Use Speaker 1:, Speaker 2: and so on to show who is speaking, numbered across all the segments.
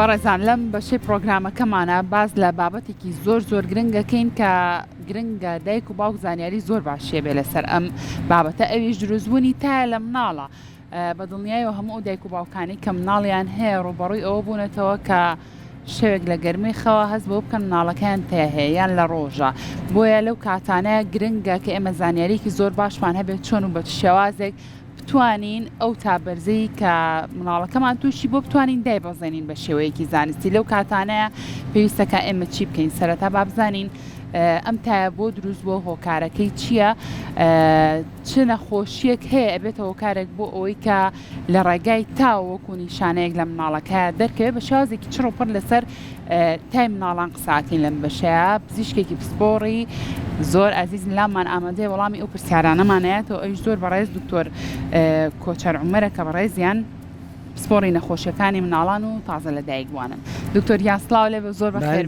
Speaker 1: بەڕێزان لەم بەشەی پرۆگرامەکەمانە باز لە بابەتێکی زۆر گرنگەکەین کە گرنگە دایک و باوک زانیاری زۆر باشیە بێ لەسەر ئەم بابەتە ئەویش دروستبوونی تایە لە مناڵە بە دڵنیایەوە هەموو دایک و باوکانی کە مناڵیان هەیە ڕوبەڕووی ئەوە بوونەتەوە کە شەوێک لە گەرمی خەوە هەست بۆ بکەن مناڵەکەیان تێ هەیە یان لە ڕۆژە بۆیە لەو کاتانەیە گرنگە کە ئێمە زانیاریکی زۆر باشمان هەبێت چۆن و بە شێوازێک بتوانین ئەو تابەرزەی کە مناڵەکەمان تووشی بۆ بتوانین دایبەزێنین بە شێوەیەکی زانستی لەو کاتانەیە پێویستەکە ئێمە چی بکەین سەرەتا بابزانین ئەم تایە بۆ دروست بۆ هۆکارەکەی چییە چ نەخۆشیەک هەیە ئەبێتە هۆکارێک بۆ ئەوەی کە لە ڕێگای تاوەکو نیشانەیەک لە مناڵەکە دەرکەوێت بە شێوازێکی چڕۆپڕ لەسەر تای مناڵان قساکەین لەم بەشەیە پزیشکێکی پسپۆڕی زۆر ئازیز لامان ئامادەیە وەڵامی ئەو پرسیارانەمانەیەتەوە ئەوش زۆر بەڕێز دکتۆر کۆچەر عومەرە کە بەڕێزیان پسپۆڕی نەخۆشیەکانی مناڵان و تازە لە دایکبوانن دکتۆر یان سڵاو لێ زۆر بەخێر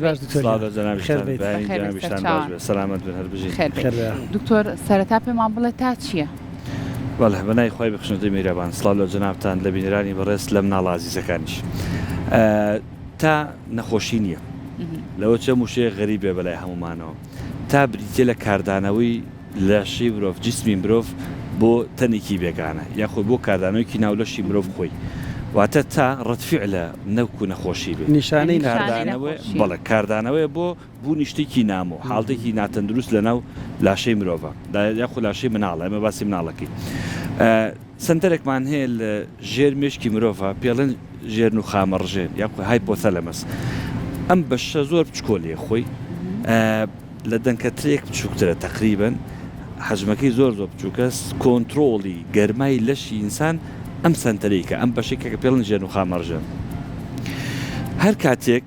Speaker 1: دکتۆر سەرەتا پێمان بڵێ تا چییە؟
Speaker 2: بەڵێ بەنای خۆی بخشنەوەی میرەبان سڵاو لە جەنابتان لە بینێرانی بەڕێز لە مناڵ ئازیزەکانیش تا نەخۆشی نییە لەوە چە موشەیە غەریبێ بەلای هەمومانەوە تا بریتێ لە کاردانەوەی لاشی مرۆڤ جسمی مرۆڤ بۆ تەنێکی بێگانە یاخۆی بۆ کاردانەوەیکی ناولەشی مرۆڤ خۆی واتە تا ڕەتفیعلە نەوکو نەخۆشی بێت
Speaker 3: نیشانەی
Speaker 2: بەڵێ کاردانەوەی بۆ بوو نیشتێکی نام و حاڵتێکی ناتەندروست لە ناو لاشەی مرۆڤە یاخۆ لاشەی مناڵە ئەمە باسی مناڵەکەی سنتەرێکمان هەیە لە ژێر مێشکی مرۆڤە پێڵێن ژێرن و خامەڕژێن یاخۆی هایپۆتەلەمەس ئەم بەشە زۆر بچکۆلیە خۆی لە دەنکەترێک بچووکترە تقریبن حەجمەکەی زۆر بچووکە کۆنتترۆڵی گەرمای لەشی ئینسان ئەم سنتەرێکە ئەم بەشێکە کە پێڵن ژێن و خامەڕژە هەر کاتێک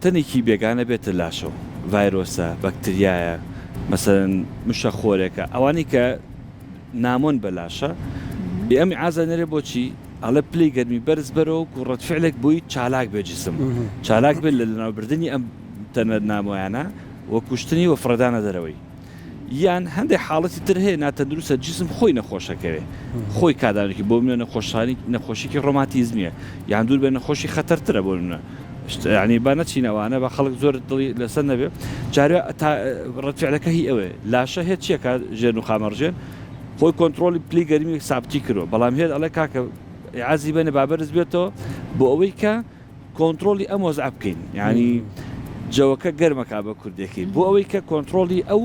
Speaker 2: تەنێکی بێگانە بێتە لاشەوە ڤایرۆسە بەکتریایە مەسەرەن مشە خۆرێکە ئەوانی کە نامۆن بە لاشە ئەمی ئازانەرێ بۆچی ئەڵە پلەی گەرمی بەرز بەرەوە و ڕەتفعلێک بووی چالاک بێ جسم چالاک بێت لە لەناوبردننی ئەم تەنە نامۆیانە وە کوشتنی و فڕدانە دەرەوەی یان هەندێک حاڵەتی تر هەیە ناتەندروستە جسم خۆی نەخۆشەکەوێ خۆی کادانێکی بۆ منە نەخۆشیکی ڕۆماتیزمیە یان دوور بێ نەخۆشی خەتەرترە بۆ منە ینی با نەچینەوانە بە خەڵک زۆر دڵی لەسەر نەبێ جارێ ڕەتفعلەکە هی ئەوێ لاشە هێت چیەکە ژێن و خامەڕژێن خۆی کۆنتترۆلی پلی گەرمی سابتی کردو بەڵام هێت ئەڵێ کاکە عازی بێنە بابەرز بێتەوە بۆ ئەوەی کە کۆنتترۆلی ئەم وەزع بکەین ینی جەوەکە گەرمەکە بە کوردێکی بۆ ئەوەی کە کۆنتترۆلی ئەو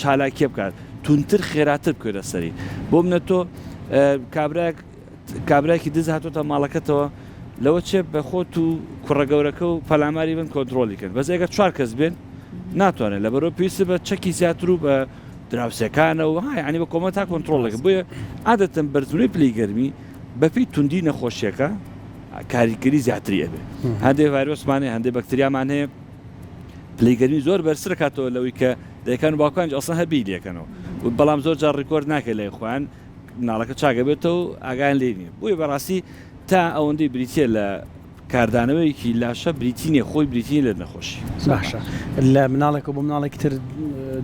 Speaker 2: چالاکیە بکات تونتر خێراتر بکوێرە سەری بۆ منە تۆ کابراایکی دز هاتۆتە ماڵەکەتەوە لەوە چێ بە خۆت و کوڕەگەورەکە و پەلاماری بن کۆنتترۆلیکرد بەزێگە 4 کەس بێن ناتوانێت لە بەرەوە پێویستە بە چەکی زیاتر و بە دراوسەکانە و ینی بە کۆمە تا کۆنتترۆلەکە بۆیە عادەتەن بەرزبوونی پلی گەرمی بەپی توندی نەخۆشیەکە کاریگەری زیاتری ئەبێ هەندێک ڤایرۆسمانێ هەندێک بەکتریامان هەیە پلیگەرمی زۆر بەرزتر کاتەوە لەوەی کە دەیکەن و باوکان ئەسڵ هەبی دێکەنەوە و بەڵام زۆر جار ڕیکۆرد ناکەێت لای خۆیان ناڵەکە چاگە بێتەوە و ئاگیان لێ نیە بۆیە بەڕاستی تا ئەوەندەی بریتە لە کاردانەوەیکی لاشە بریتینێ خۆی بریتین لە نەخۆشی
Speaker 3: باشە لە مناڵێک بۆ مناڵێکی تر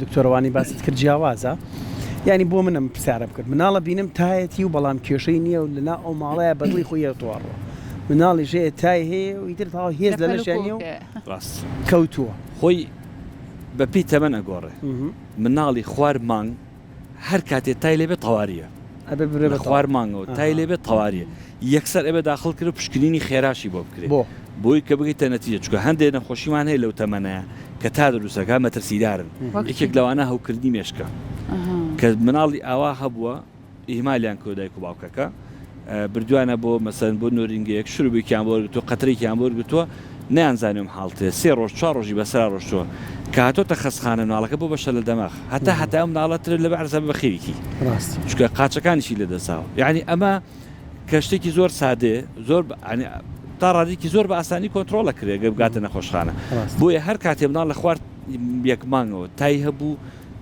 Speaker 3: دکتۆرەوانی باست کرد جیاوازە ینی بۆ منم پرسیارە بکرد مناڵە بینم تایەتی و بەڵام کێشەی نییە و لەنا ئەو ماڵەیە بەدڵی خۆی ئەتوارڕەوە مناڵی ژێ تای هەیە و ئیتر تاوە هێز لە لەشیانی و
Speaker 2: ڕاست
Speaker 3: کەوتووە
Speaker 2: خۆی بەپی تەمەن ئەگۆڕێ مناڵی خوار مانگ هەر کاتێ تای لێ بێت تەواریە ئەبێ خوار مانگەوە تای لێ بێت تەواریە یەکسەر ئەبێ داخڵ کرد و پشکنینی خێراشی بۆ بکرێت بۆی کە بگەیتە نەتیجە چکە هەندێک نەخۆشیمان هەیە لەو تەمەنەیە کە تا دروستەکە مەترسیدارن یەکێک لەوانە هەوکردنی مێشکە کە مناڵی ئاوا هەبووە ئیمالیان کۆ دایک و باوکەکە بردوانە بۆ مەسەن بۆ نۆرینگەیەک شروعێکیان بۆ وەرگتووە قەترێکیان بۆ وەرگتووە نەیانزانم حاڵتێ 3 ڕۆژ 4 ڕۆژی بەسرا ڕۆژتووە کە هاتۆتە خەسخانە مناڵەکە بۆ بەشە لە دەماغ هەتا ئەم مناڵەتر لە بەعرزە بەخێویکی چکە قاچەکانیشی لە دەساوە یعنی ئەمە کەشتێکی زۆر سادێ زۆر تا ڕادێکی زۆر بە ئاسانی کۆنتترۆلە کرێ گە بگاتە نەخۆشخانە بۆیە هەر کاتێ مناڵ لە خوارد یەک مانگەوە تای هەبوو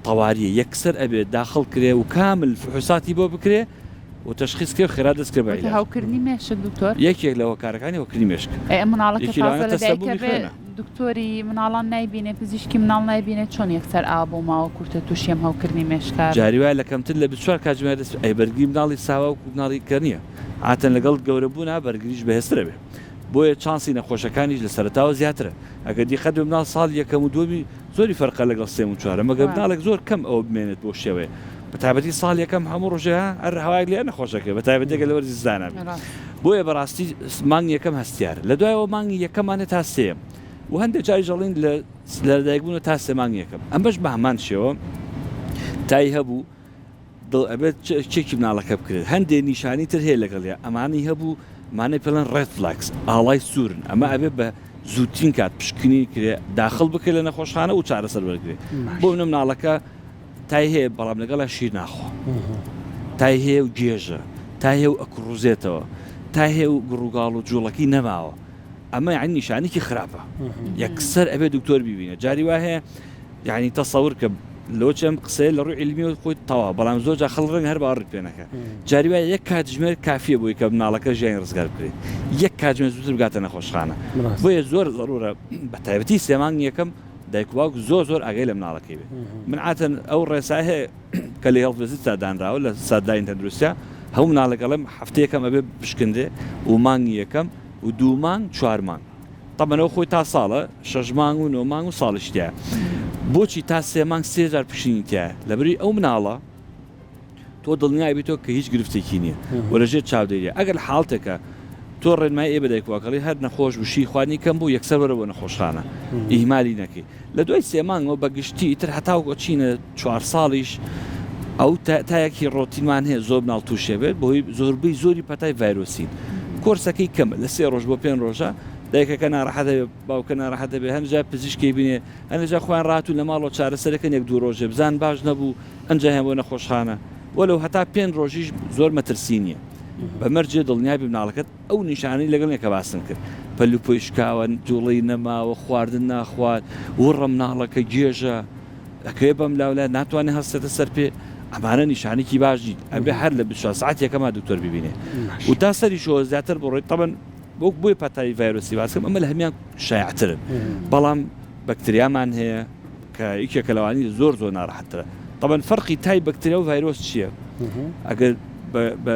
Speaker 2: تەواریە یەکسەر ئەبێت داخڵ کرێ و کامل فحوساتی بۆ بکرێ و تشخیص کرد خێرا دەست کرد بە
Speaker 1: هاوکردنی مێشک دکتۆر
Speaker 2: یەکێک لە هۆکارەکانی هۆکردنی مێشک
Speaker 1: مناڵەکە دکتۆری مناڵان نایبینێ پزیشکی مناڵ نایبینێت چۆن یەکسەر ئا بۆ ماوە کورتە تووشیم هاوکردنی مێشکار
Speaker 2: جاری وایە لە کەمتر لە 24 کاتژمێر دەست ئەی بەرگری مناڵی ساوا و مناڵی کە نییە ئاتەن لەگەڵ گەورە بوونا بەرگریش بەهێزترە بێ بۆیە چانسی نەخۆشەکانیش لە سەرتاوە زیاترە ئەگەر دیقەت بە مناڵ ساڵ یەکەم و دووەمی زۆری فەرقە لەگەڵ سێم و چوارە مەگە مناڵێک زۆر کەم ئەوە بمێنێت بۆ شێوەیە بەتابەتی ساڵ یەکەم هەموو ڕۆژێ هەر هەوای لێ نەخۆشەکە بەتابەتێکە لە وەرزی زانە بۆیە بەڕاستی مانگی یەکەم هەستیارە لە دوایەوە مانگی یەکەمانێت تا سێم و هەندێک جاری ژەڵین لە لەدایکبوونە تا سێ مانگی یەکەم ئەم بەش بە هەمان شێوە تای هەبوو ئەبێت چێکی مناڵەکە بکرێت هەندێک نیشانی تر هەیە لەگەڵیا ئەمانی هەبوو مانەی پێڵەن ڕێد فلاکس ئاڵای سوورن ئەمە ئەبێت بە زووتین کات پشکنی کرێ داخل بکرێت لە نەخۆشخانە و چارەسەر وەرگێت بۆ منە مناڵەکە تای هەیە بەڵام لەگەڵا شیر ناخۆ تای هەیە و گێژە تای هەیە و ئەکڕوزێتەوە تای هەیە و گڕووگاڵ و جوڵەکەی نەماوە ئەمە یعنی نیشانێکی خراپە یەکسەر ئەبێ دکتۆر ببینە جاری وا هەیە یعنی تەسەور کە لەوە چەم قسەیە لە ڕووی علمی و خۆی تەوا بەڵام زۆر جا خەڵک ڕەنگ هەر باوەڕ پێ نەکە جاری وایە یەک کاتژمێر کافیە بۆی کە مناڵەکە ژیانی ڕزگار بکرێت یەک کاتژمێر زووتر بگاتە نەخۆشخانە بۆیە زۆر ضرورە بە تایبەتی سێمانگ یەکەم دایک و باوک زۆر ئاگای لە مناڵەکەی بێ من عادەتەن ئەو ڕێسای هەیە کە لە هێڵ ڤیزیتدا دانراوە لە سادداری تەندروستیە هەموو مناڵەکەڵێم هەفتەیەکەم ئەبێ بشکندێ و مانگی یەکەم و دوو مانگ چوار مانگ تەمەنەوە خۆی تا ساڵە شەش مانگ و نۆ مانگ و ساڵیشتیە بۆچی تا سێ مانگ 3000 پشینیتیە لەبەری ئەو مناڵە تۆ دڵنیای بێتەوە کە هیچ گرفتێکی نییە وەرەژێت چاودێریە ئەگەر حاڵتێکە تۆ ڕێنمای ئێ بدەیت واکەڵی هەر نەخۆش وشی خوانی کەم بوو یەکسەر وەرە بۆ نەخۆشخانە ئیهمالی نەکەی لە دوای سێ مانگەوە بەگشتی ئیتر هەتاو چینە 4 ساڵیش ئەو تایەکی ڕۆتینمان هەیە زۆر مناڵ تووشێ بێت بۆی زۆربەی زۆری پەتای ڤایرۆسین کۆرسەکەی کەمە لە 3 ڕۆژ بۆ 5 ڕۆژە دایکەکە ناڕەحەتە بێ باوکە ناڕەحەتە بێ هەندێجا پزیشکی بینێ هەندێجا خۆیان ڕاتوو لە ماڵەوە چارەسەرەکەن 1-2 ڕۆژێ بزان باش نەبوو ئەنجا هێن بۆ نەخۆشخانە وەلەو هەتا 5 ڕۆژیش زۆر مەترسی نییە بەمەرجێ دڵنیای بمناڵەکەت ئەو نیشانەی لەگەڵ یەکە باسم کرد پەلو پۆیشکاوە جوڵی نەماوە خواردن ناخوات وڕە مناڵەکە گێژە ئەکەوێ بەم لاولای ناتوانێت هەستێتە سەر پێ ئەمانە نیشانێکی باشی ئەبێ هەر لە 24 ساعت یەکەما دکتۆر ببینێ و تا سەریشەوە زیاتر بڕۆیت تەبەن بۆی پەتای ڤایرۆسی باسکەم ئەمە لە هەمیان شایعترن بەڵام بەکتریامان هەیە کە یەکێکە لەوانی زۆر ناڕەحەتترە تەبەن فەرقی تای بەکتریا و ڤایرۆس چییە ئەگەر بە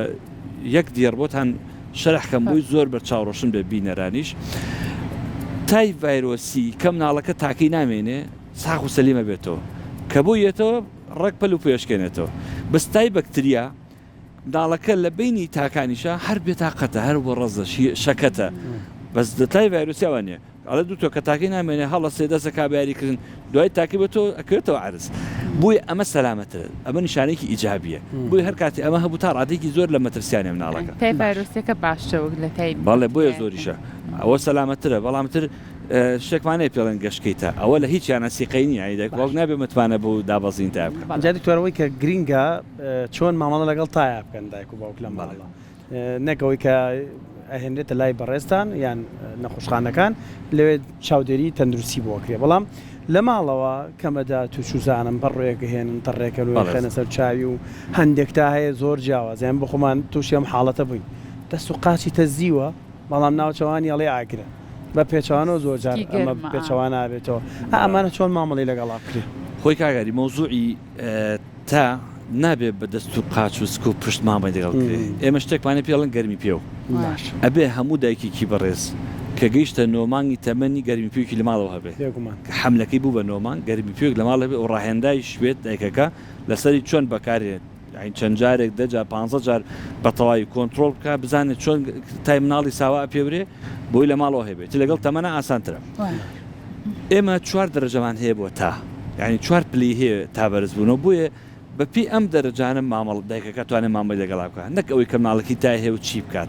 Speaker 2: یەک دیێڕبۆتان شەرحکەم بووی زۆر بە چاوڕۆشن بە بینەرانیش تای ڤایرۆسی کە مناڵەکە تاکەی نامێنێ ساغ و سەلیمە بێتەوە کە بوویێتەوە ڕێک پەل و پێشکێنێتەوە بەستای بەکتریا مناڵەکە لە بینی تاکانیشە هەر بێتاقەتە هەر بۆ ڕەزە شەکەتە بەس دەتای ڤایرۆسیاوانە ئەڵە دوو تۆ کە تاکەی نامێنێ هەڵە سێدەسە کابیاریکردن دوای تاکی بە تۆ ئەکرێتەوە عرز بووی ئەمە سەلامەترە ئەمە نیشانێکی ئیجابیە بووی هەر کاتی ئەمە هەبوو تا ڕادێکی زۆر لە مەترسیانە مناڵەکە
Speaker 1: تای ڤایرۆسەکە باشترە وەک لە تای
Speaker 2: بەڵێ بۆیە زۆریشە ئەوە سەلامەترە بەڵامتر شتێکمانەیە پێڵەن گەشتکەیتە ئەوە لە هیچ یانە سیقەی نیە ئایدەک وەک نابێ متوانە بۆ دابەزین تا بکەم
Speaker 3: جا دکتۆرەوەی کە گرینگە چۆن مامەڵە لەگەڵ تایە بکەن دایک و باوک لەم ماڵە نەکەوەی کە ئەهێنرێتە لای بەڕێستان یان نەخۆشخانەکان لەوێ چاودێری تەندروستی بۆکرێ بەڵام لە ماڵەوە کەمەدا تووشوزانم بەڕێکە هێنن تەڕێکە لێ خێنە سەر چاوی و هەندێک تا هەیە زۆر جیاوازیان بۆ خۆمان تووشیم حاڵەتە بووین دەست و قاچی تەزیوە بەڵام ناوچەوانی ئەڵێ ئاگرە بە پێچوانەوە زۆر جار ئەمە پێچەوان نابێتەوە ئەمانە چۆن مامەڵی لەگەڵا بکرێ
Speaker 2: خۆی کاگەری مۆزوعی تا نابێت بە دەست و قاچ و سک و پشت مامەی دەگەڵ ئێمە شتێکمانە پێڵن گەرمی پێو ئەبێ هەموو دایکێکی بەڕێز کە گەیشتە نۆمانگی تەمەنی گەرمی پێوکی لە ماڵەوە هەبێ حملەکەی بوو بە نۆمان گەرمی پێوک لە ماڵ هەبێ و ڕاهێندای شوێت دایکەکە لەسەری چۆن بەکارێت یعنی چەند جارێک 10 15 جار بەتەواوی کۆنتترۆل بکە بزانێت چۆن تای مناڵی ساوا پێورێ بۆی لە ماڵەوە هەبێت لەگەڵ تەمەنە ئاسانترە ئێمە 4 دەرەجەمان هەیە بۆ تا یعنی 4 پلی هەیە تا بەرزبوونەوە بۆیە بەپی ئەم دەرەجانە مامەڵ دایکەکە توانێت مامەی لەگەڵا بکە نەک ئەوەی کە مناڵێکی تای هەیە و چی بکات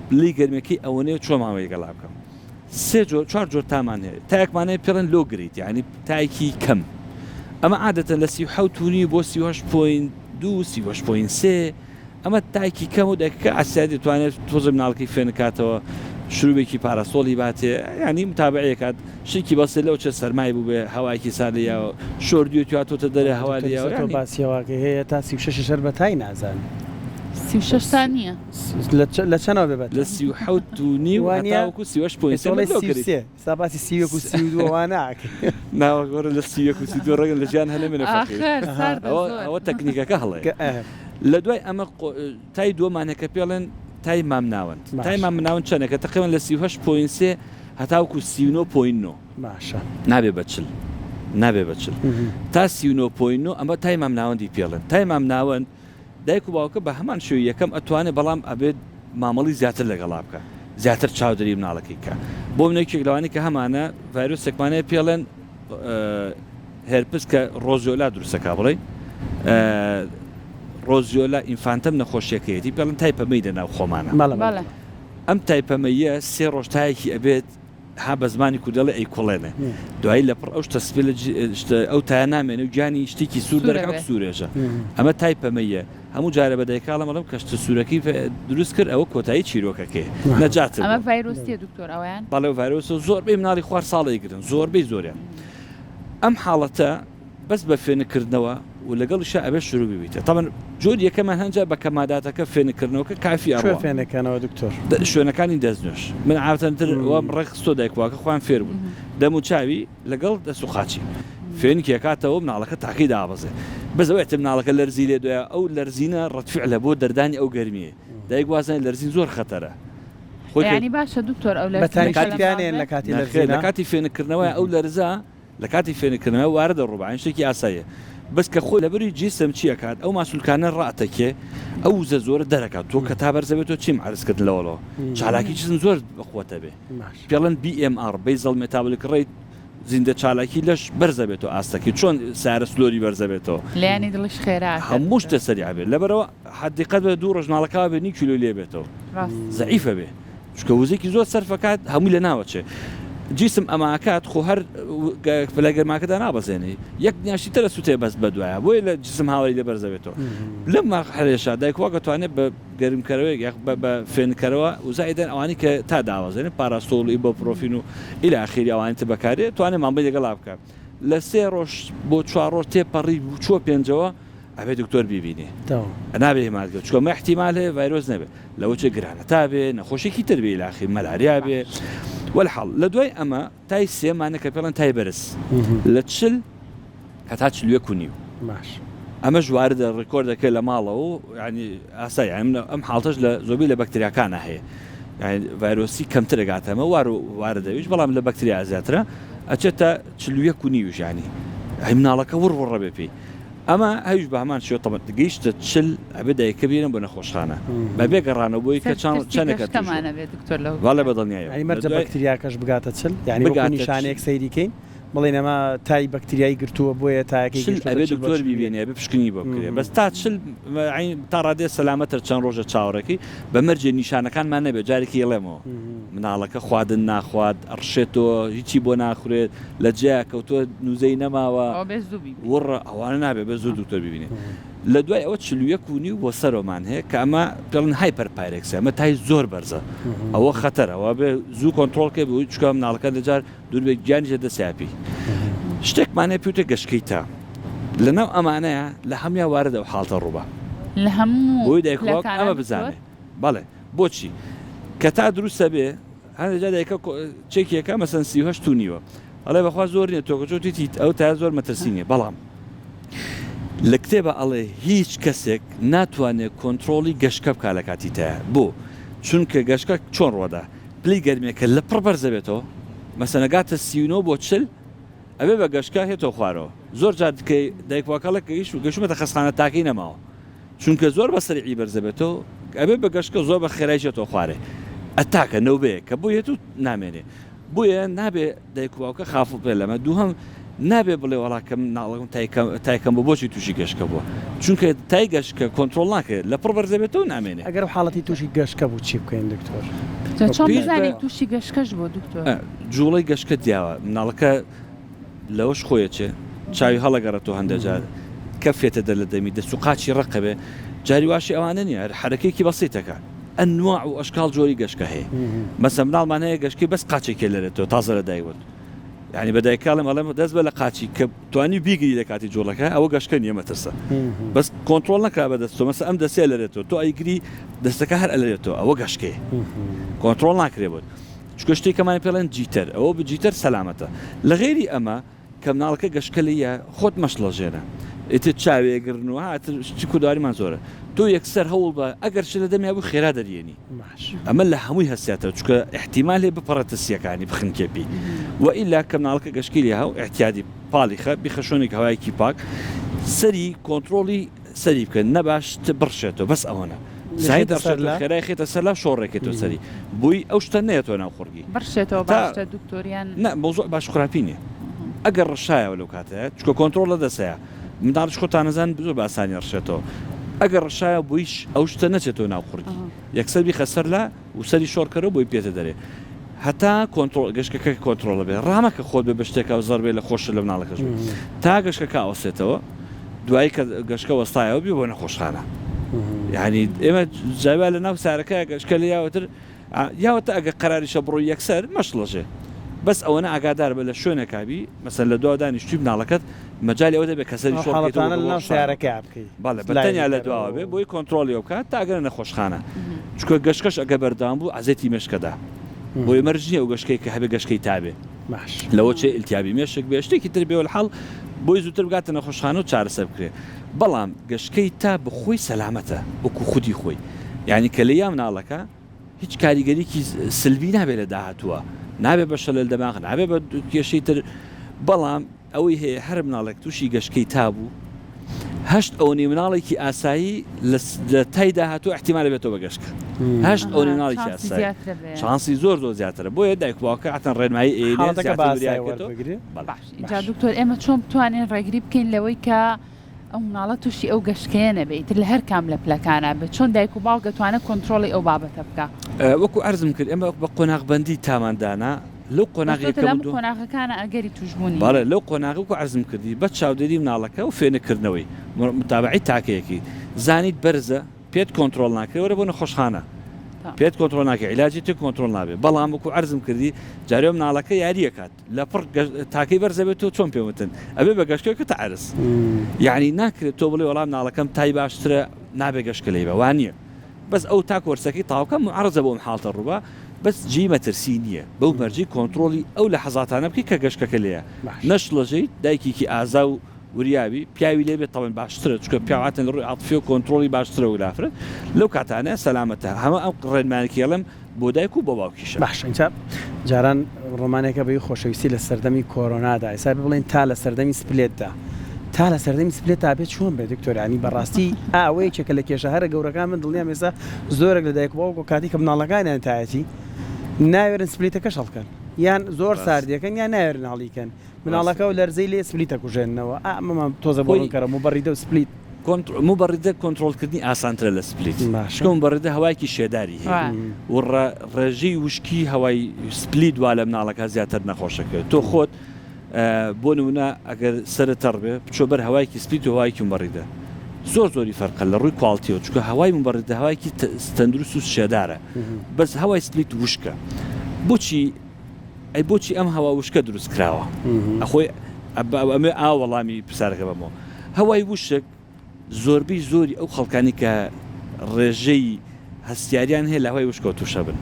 Speaker 2: پلی گەرمێکی ئەوەنەیە چۆن مامەی لەگەڵا بکەم 4 جۆر تامان هەیە تایەکمانەیە پێڵێن لۆ گریت یعنی تایەکی کەم ئەمە عادەتەن لە 37.5 بۆ 38.2 38.3 ئەمە تایکی کەم و دایکەکە ئاسیادی دەتوانێت تۆزە مناڵەکەی فێنکاتەوە شروعێکی پاراسۆڵی باتێ ینی متابعەکات شێکی بەسێ لەو چه سەرمای بوو بێ هەوایکی سادەیەوە شۆردی و تواتۆتە دەرێ هەوالیەوە
Speaker 3: باسیەوەکە هەیە تا 36 شەر بەتای نازان
Speaker 1: 36 تا نییە
Speaker 3: لە چەنەوە بێت
Speaker 2: لە 37.5
Speaker 3: سا باسی 32
Speaker 2: ناوەگۆرە لە 32 ڕێگەن لە ژیان هەنە منە ئەوە تەکنیکەکە هەڵەیە لە دوای ئەمە تای دووەمانەکە پێڵێن تای مام ناوند
Speaker 3: باش.
Speaker 2: تای مام ناوند چەندێکە تقریبا لە 38.3 هەتاوکو 39.9
Speaker 3: باشە
Speaker 2: نابێ بەچل نابێ بەچل تا 39.9 ئەمە تای مام ناوەندی پێڵن تای مام ناوەند دایک و باوکە بە هەمان شوی یەکەم ئەتوانێت بەڵام ئەبێت مامەڵی زیاتر لەگەڵا بکە زیاتر چاودەری مناڵەکەی کە بۆ منێکێک لەوانی کە هەمانە ڤایرۆسێکمانەیە پێڵێن هێرپس کە ڕۆژیۆلا دروستەکە بڵێ ڕۆژیۆلا ئینفانتەم نەخۆشیەکەیەتی پێڵن تایپەمەی دەناو خۆمانە
Speaker 1: بەڵێ
Speaker 2: ئەم تایپەمەیە سێ ڕۆژتایەکی ئەبێت ها بە زمانی کوردەڵە ئەیکۆڵێنێ دوایی لە پڕ ئەو شتە ئەو تایە نامێنێ و گیانی شتێکی سوور دەرەکە سوورێژە ئەمە تایپەمەیە هەموو جارە بە دایکاڵە مەڵم کەشتە سوورەکەی دروست کرد ئەوە کۆتایی چیرۆکەکەی نەجاتر
Speaker 1: ئەمە ڤایرۆسیە دکتۆر ئەویان
Speaker 2: بەڵێ ڤایرۆسە زۆربەی مناڵی خوار ساڵی گرن زۆربەی زۆریان ئەم حاڵەتە بەس بە فێنکردنەوە و لەگەڵیشە ئەبێ شروع ببیتە تاڵن جۆر یەکەمان هەنجا بە کەماداتەکە فێنکردنەوەکە کافی ئەوە
Speaker 3: فێنەکانەوە دکتۆر
Speaker 2: شوێنەکانی دەستنوێش من عاتەنتر وام ڕێخستۆ دایکواکە خوان فێر بوون دەم و چاوی لەگەڵ دەست و خاچی فێنکی ئەکاتەوە مناڵەکە تاقی دابەزێ بەزەوەێت مناڵەکە لەرزی لێ دوایە ئەو لەرزینە ڕەتفعلە بۆ دەردانی ئەو گەرمیە دایک وازانێت لەرزین زۆر خەتەرە
Speaker 1: ینی باشە دکتۆر ئەو
Speaker 3: بەتانیان لە کاتی
Speaker 2: لە کاتی فێنکردنەوە ئەو لەرزە لە کاتی فێنکردنەوە واردە ڕووبعین شتێکی ئاساییە بەس کە خۆی لەبەری جیسم چیەکات ئەو ماسوولکانە ڕاتەکێ ئەو زە زۆرە دەرەکات تۆ کە تا بەرزەبێتەوە چیم عرزکردن لەوەڵەوە چالاکی چیزم زۆر بخۆتە بێ پێڵەن BMR بیزل مێتابولیک ڕێیت زیندە چالاکی لەش بەرزەبێتەوە ئاستەکەی چۆن سارە سلۆری بەرزەبێتەوە
Speaker 1: لایانی دڵش خێرا
Speaker 2: هەموو شتە سەریع بێت لەبەرەوە حدیقەت بە دوو ڕۆژناڵەکە بێ 9 کیلۆ لێ بێتەوە زەعیفە بێ چکە وزێکی زۆر سەرفەکات هەمووی لە ناوەچێ جیسم ئەماکات خۆ هەر لە گەرماکەدا نابەزێنی یەک نیاشتی تەرە سووتێ بەس بەدوایە بۆی لە جسم هاواری لێ بەرزەبێتەوە لەم مەرحەلەیەشا دایکوا دەتوانێت بە گەرمکەرەوەی بە فێنکەرەوە وزایدەن ئەوانی کە تا داوازێنێت پاراستۆڵ ئیبۆپرۆفین و ئیلا ئاخری ئەوانی تر بەکارێت توانێت مامبەی لەگەڵا بکات لە 3 ڕۆژ بۆ 4 ڕۆژ تێپەڕی چوە پێنجەوە ئەبێ دکتۆر بیبینێ نابێ هێماتگە چکە مە احتیمال هەیە ڤایرۆس نەبێت لەوە چێ گرانە تا بێ نەخۆشێکی تر بێ لاخی مەلاریا بێ والحاڵ لە دوای ئەمە تای سێمانەکە پێڵەن تای بەرز لە چل هەتا 41.5 ئەمە ژواردە ڕێکۆر دەکەی لە ماڵەوە و ینی ئاسایی ئەم حاڵتەش لە زۆبی لە بەکتریاکانە هەیە ڤایرۆسی کەمتر دەگاتەمە وارە دەویش بەڵام لە بەکتریا زیاترە ئەچێتە 41.5 ژانی هەی مناڵەکە وڕڕە بێ پێی ئەمە هەویش بە هەمان شێوە تەمەت گەیشتە چل ئەبێ دایکە بێنن بۆ نەخۆشخانە بەبێ گەڕانەوە بۆی کە چەندێکە واڵێ بەدڵنیایە
Speaker 3: مەرجە بەکتریاکەش بگاتە چل یعنی نیشانەیەک سەیریکەین بڵێن ئەمە تای بەکتریایی گرتووە بۆیە تاەکەی
Speaker 2: ئەبێ دکتۆر بیبێنێ بێ پشکنی بۆ بکرێ بەس تا چل تا ڕادێ سەلامەتر چەند ڕۆژە چاوەڕێکی بە مەرجێ نیشانەکانمان نەبێت جارێکی یڵێمەوە مناڵەکە خواردن ناخوات ڕشێتەوە هیچی بۆ ناخورێت لە جیا کەوتۆ نوزەی نەماوە وڕە ئەوانە نابێت بە زۆر دکتۆر ببینێ لە دوای ئەوە 41.5 بۆ سەرۆمان هەیە کە ئەمە پێڵن هایپەر پایرێکسە ئەمە تای زۆر بەرزە ئەوە خەتەرەوە بێ زوو کۆنتترۆلکە بۆی چکە مناڵەکە لەجار دووربێک گیانیژە دەسیاپی شتێکمانێ پێوتە گەشتکەی تا لەناو ئەمانەیە لە هەمیا واردە و حاڵتە ڕووبە
Speaker 1: لە هەموو
Speaker 2: بۆی دایکواک ئەمە بزانێ بەڵێ بۆچی کە تا دروستە بێ هەندێک دایکە چێکیەکە مەسەن 38 نیوە ئەڵێ بەخوا زۆر نیە تۆکەچۆتیت ئەو تا زۆر مەترسینێ بەڵام لە کتێبە ئەڵێ هیچ کەسێک ناتوانێت کۆنتترۆلی گەشتکە بکە لە کاتی تایە بۆ چونکە گەشتکە چۆن ڕۆدا پلی گەرمێکە لە پڕ بەرزەبێتەوە مەسەنەگاتە 39 بۆ چل ئەبێ بە گەشتکە هێتەوە خوارەوە زۆر جار دکەی دایکواکەڵە گەیشت و گەشتمەتە خەستخانە تاکەی نەماوە چونکە زۆر بە سەریعی بەرزەبێتەوە ئەبێ بە گەشتکە زۆر بە خێرایشێتەوە خوارێ ئەتاکە نەوبەیە کە بۆ هێت و نامێنێ بۆیە نابێ دایکواکە خاف پێ لەمە دووهەم نابێ بڵێ وڵاکەم ناڵم تایکەم بۆ بۆچی تووشی گەشتکە بووە چونکە تای گەشتکە کۆنتترۆل ناکرێت لە پڕ بەرزەبێتەوە نامێنێ
Speaker 3: ئەگەر حاڵەتی تووشی گەشتکە بوو چی بکەین دکتۆر
Speaker 1: چۆن بزانین تووشی گەشتکەش بۆ دکتۆر
Speaker 2: جوڵەی گەشتکە دیاوە مناڵەکە لەوەش خۆیەچێ چاوی هەڵەگەڕێتەوە هەندێجار کەفێتە دەر لە دەمی دەست و قاچی ڕقەبێ جاری واشی ئەوانە نییە حرەکەیەکی بەسیتەکە ئەنواع و ئەشکال جۆری گەشتکە هەیە مەسە مناڵمان هەیە گەشتکی بەس قاچێکێ لێرێتەوە تازە لە دایوت یعنی بە دایکاڵم ئەڵێم دەست بە لە قاچی کە توانی بیگری لە کاتی جۆڵەکە ئەوە گەشتکە نیە مەترسە بەس کۆنتترۆل نەکا بە دەستۆ مەسە ئەم دەستێ لێرێتەوە تۆ ئەیگری دەستەکە هەر ئەلێتەوە ئەوە گەشتکەیە کۆنتترۆل ناکرێ بوون چکە شتێکەمانی پێڵێن جیتەر ئەوە بجیتەر سەلامەتە لە غێری ئەمە کە مناڵەکە گەشتکە لە خۆت مەشڵەژێنە ئیتر چاوێگرنەوە هاتر شتی کورداریمان زۆرە تۆ یەکسەر هەوڵ بە ئەگەر چ لە دەمیا بوو خێرا دەریێنی ئەمە لە هەمووی هەستێتەوە چکە احتیمال لێ بپەڕێتە سیەکانی بخنکێبی وئیلا کە مناڵەکە گەشکی لێ هاو احتیادی پاڵی خە بیخە شوێنێک هەوایەکی پاک سەری کۆنتترۆلی سەری بکەن نەباش بڕشێتەوە بەس ئەوەنە زای دەڕشێت لە خێرای خێتە سەر لا شۆڕێکێتەوە سەری بووی ئەو شتە نێتەوە ناو خوڕگی
Speaker 1: بڕشێتەوە باشتە دکتۆریان
Speaker 2: نە مۆزۆ باش خراپینێ ئەگەر ڕشایەوە لەو کاتەیە چکە کۆنتترۆل لە دەسەیە منداڵش خۆتانەزان زۆر باسانی ڕشێتەوە ئەگەر ڕشایە بوویش ئەو شتە نەچێتەوە ناو خوڕگی یەکسەر بیخە سەر لا و سەری شۆڕکەرەوە بۆی پێتە دەرێ هەتا کۆنتترۆل گەشتەکە کۆنتترۆڵە بێ ڕامەکە خۆت بێ بە شتێکە و زەر بێ لە خۆش لە مناڵەکەش تا گەشتەکە ئەوسێتەوە دوایی کە گەشتکە وەستایەوە بێ بۆ نەخۆشخانە یعنی ئێمە جاوا لە ناو سارەکە گەشتکە لە یاوەتر یاوەتە ئەگە قەراریشە بڕۆی یەکسەر مەشڵەژێ بەس ئەوەنە ئاگادار بە لە شوێنەکبی مەسەر لە دو دانیشتوی مناڵەکەت مەجای ئەوە دەبێت کەسەری
Speaker 3: شۆڵەتانە لە سیارەکە بکەیت
Speaker 2: باڵێ بەتەنیا لە دواوە بێ بۆی کۆنتترۆلی ئەو بکات تا ئەگەر نەخۆشخانە چکە گەشتکەش ئەگە بەردام بوو عزێتی مێشکەدا بۆی مەرجنیە ئەو گەشتەکەی کە هەبێ گەشتەکەی تابێ لەوە چێ ئیلتیابی مێشک بێ شتێکی تر بێ حەڵ بۆی زووتر بگاتە نەخۆشخانە و چارەسەر بکرێ بەڵام گەشتکەی تا بخۆی سەلامەتە وەکو خودی خۆی یعنی کە لە یا مناڵەکە هیچ کاریگەریکی سلبی نابێت لە داهاتووە نابێ بە شەلل دەماغ نابێ بە کێشەی تر بەڵام ئەوەی هەیە هەر مناڵێک تووشی گەشتکەی تابوو هەشت ئەوەی مناڵێکی ئاسایی لە تایدا هاتوو احتیمال بێتەوە بە گەشتکە هەشت ئەوەی مناڵێکی ئاسایی شانسی زۆر زیاترە بۆیە دایک باوکە ئەتەن ڕێنمایی
Speaker 1: جا دکتۆر ئێمە چۆن بتوانین ڕێگری بکەین لەوەی کە ئەو مناڵە تووشی ئەو گەشتکەیە نەبێت لە هەر کام لە پلەکانە بێت چۆن دایک و باوک دەتوانێت کۆنتترۆڵی ئەو بابەتە بکە
Speaker 2: وەکو عەرزم کرد ئێمە بە قۆناغبەندی تاماندانا لەو
Speaker 1: قۆناغەکانە ئەگەری توشبوونی
Speaker 2: باڵێ لەو قۆناغی و عەرزم کردی بە چاودێری مناڵەکە و فێنەکردنەوەی متابعی تاکەیەکی زانیت بەرزە پێت کۆنتترۆل ناکرێت وەرە بۆ نەخۆشخانە پێت کۆنتترۆل ناکە عیلاجی تێ کۆنتترۆل نابێت بەڵام وەکو عەرزم کردی جارێ مناڵەکە یاریەکات لە پڕ تاکەی بەرزە بێت تۆ چۆن پێوتن ئەبێ بە گەشتەکە تا عەرز یعنی ناکرێت تۆ بڵێ وەڵام مناڵەکەم تای باشترە نابێ گەشتکە لێ بە وانە بەس ئەو تا کۆرسەکەی تاوکە معرضە بۆ حاڵتە ڕووبە بەس جی مەترسی نییە بەو مەرجی کۆنتترۆلی ئەو لە حەزاتانە بکەی کە گەشتەکە لێە نەشڵەژەی دایکێکی ئازا و وریابی پیاوی لێ بێت تاوان باشترە چکە پیاواتن لە ڕووی عاتفی و کۆنتترۆلی باشترە و لافرە لەو کاتانە سەلامەتە هەمە ئەم ڕێنمانێکیڵم بۆ دایک و بۆ باوکیشە
Speaker 3: باش اینجا جاران ڕۆمانێکە بەی خۆشەویستی لە سەردەمی کۆرۆنادا ئێستا بڵێن تا لە سەردەمی سپلێتدا تا لە سەردەمی سپلێت تا بێت چۆن بێت دکتۆرانی بەڕاستی ئەوەی چێکە لە کێشە هەرە گەورەکان من دڵنیام ئێستا زۆرێک لە دایک باوک و کاتی کە مناڵەکانیان تایەتی ناوێرن سپلیتەکە شەڵکەن یان زۆر ساردیەکەن یان ناوێرن هەڵیکەن مناڵەکە و لەرزەی لێ سپلیتە کوژێنەوە ئەمەمە تۆزە بۆ کەرە مبەڕیدە و سپلیت
Speaker 2: مبەڕیدە کۆنتترۆلکردنی ئاسانترە لە سپلیت شکۆ مبەڕیدە هەوایکی شێداری هەیە و ڕێژەی وشکی هەوای سپلیت وا لە مناڵەکە زیاتر نەخۆشەکە تۆ خۆت بۆ نمونە ئەگەر سەرتەڕ بێ بچۆ بەر هەوایکی سپلیت و هەوایکی مبەڕیدە زۆری فەرقە لە ڕووی کواڵتیەوە چکە هەوای مبەڕیدە هەوایکی تەندروست و شێدارە بەس هەوای سپلیت وشکە بۆچی ئەم هەوا وشکە دروست کراوە ئەخۆی ئەمێ وەڵامی پرسیارەکە بەمەوە هەوای وشک زۆربەی زۆری ئەو خەڵکانی کە ڕێژەی هەستیاریان هەیە لە هەوای وشکەوە تووشە بن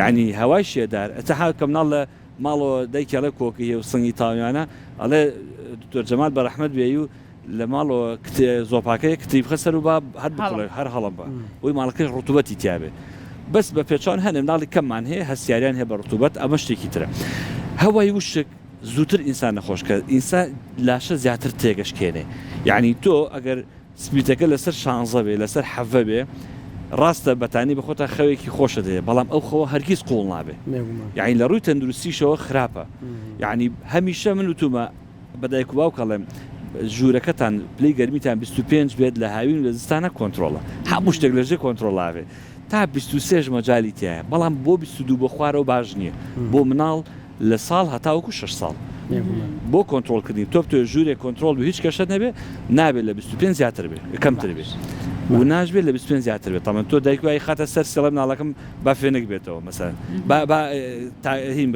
Speaker 2: یعنی هەوای شێدار ئەتە کە مناڵ لە ماڵەوە دایکێڵە کۆکی هەیە و سنگی تاوانیانە ئەڵێ دکتۆر جەمال بەڕەحمەت بێ و لە ماڵەوە زۆپاکەی کتیب خەسەر و با هەر بڵێ هەر هەڵم بە ئەوی ماڵەکەی ڕوتوبەتی تیابێ بەس بە پێچان هەنێ مناڵی کەممان هەیە هەستیاریان هەیە بە ڕوتوبەت ئەمە شتێکی ترە هەوای وشک زووتر ئینسان نەخۆشکە ئینسان لاشە زیاتر تێگەشکێنێ یعنی تۆ ئەگەر سپیتەکە لەسەر شانزە بێ لەسەر حەڤە بێ ڕاستە بەتانی بەخۆتە خەوێکی خۆشە دەیە بەڵام ئەو خەوە هەرگیز قوڵ نابێ یعنی لە ڕووی تەندروستیشەوە خراپە یعنی هەمیشە من وتومە بەدایک و باوکەڵێم ژوورەکەتان پلەی گەرمیتان 25 بێت لە هاوین و لە زستانە کۆنتترۆڵە هەموو شتێک لەژێ کۆنتترۆڵاوێ تا 23 مەجای تایە بەڵام بۆ 22 بۆ خوارەوە باش نییە بۆ مناڵ لە ساڵ هەتاوەکو 6 ساڵ بۆ کۆنتترۆلکردنی تۆ ژوورێک کۆنتترۆل و هیچ کەشت نەبێ نابێت لە 25 زیاتر بێ کەمتر بێت و ناژبێت لە 25 زیاتر بێت تامان تۆ دایکوایی خاتە سەر سێڵە مناڵەکەم با فێنێک بێتەوە مەسەن هین